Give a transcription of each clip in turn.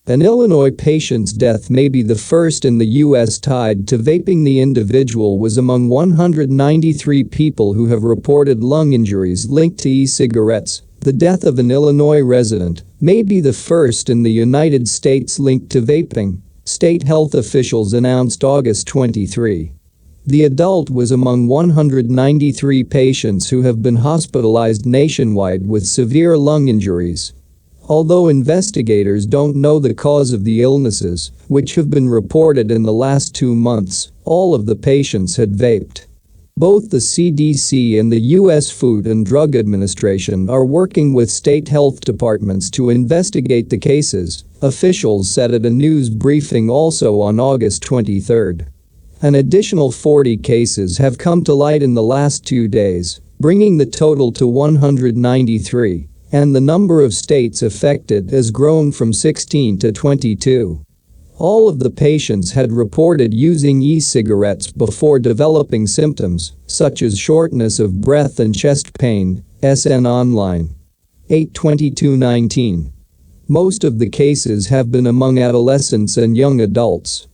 An Illinois patient's death may be the first in the U.S. tied to vaping. The individual was among 193 people who have reported lung injuries linked to e-cigarettes. The death of an Illinois resident may be the first in the United States linked to vaping, state health officials announced August 23. The adult was among 193 patients who have been hospitalized nationwide with severe lung injuries. Although investigators don't know the cause of the illnesses, which have been reported in the last 2 months, all of the patients had vaped. Both the CDC and the U.S. Food and Drug Administration are working with state health departments to investigate the cases, officials said at a news briefing also on August 23. An additional 40 cases have come to light in the last 2 days, bringing the total to 193. And the number of states affected has grown from 16 to 22. All of the patients had reported using e-cigarettes before developing symptoms, such as shortness of breath and chest pain, SN Online. 8/22/19. Most of the cases have been among adolescents and young adults.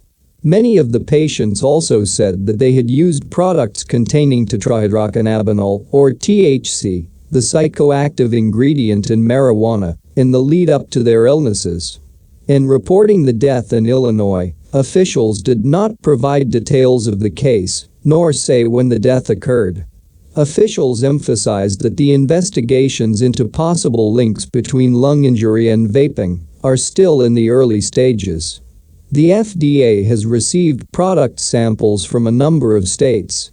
Many of the patients also said that they had used products containing tetrahydrocannabinol, or THC, the psychoactive ingredient in marijuana, in the lead-up to their illnesses. In reporting the death in Illinois, officials did not provide details of the case, nor say when the death occurred. Officials emphasized that the investigations into possible links between lung injury and vaping are still in the early stages. The FDA has received product samples from a number of states.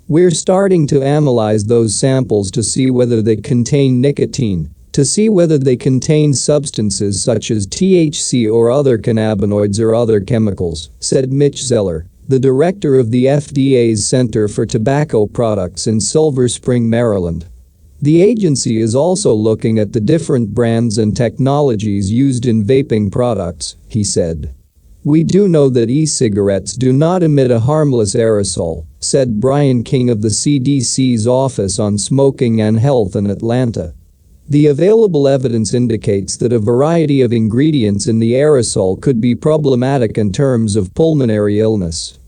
We're starting to analyze those samples to see whether they contain nicotine, to see whether they contain substances such as THC or other cannabinoids or other chemicals, said Mitch Zeller, the director of the FDA's Center for Tobacco Products in Silver Spring, Maryland. The agency is also looking at the different brands and technologies used in vaping products, he said. We do know that e-cigarettes do not emit a harmless aerosol, said Brian King of the CDC's Office on Smoking and Health in Atlanta. The available evidence indicates that a variety of ingredients in the aerosol could be problematic in terms of pulmonary illness.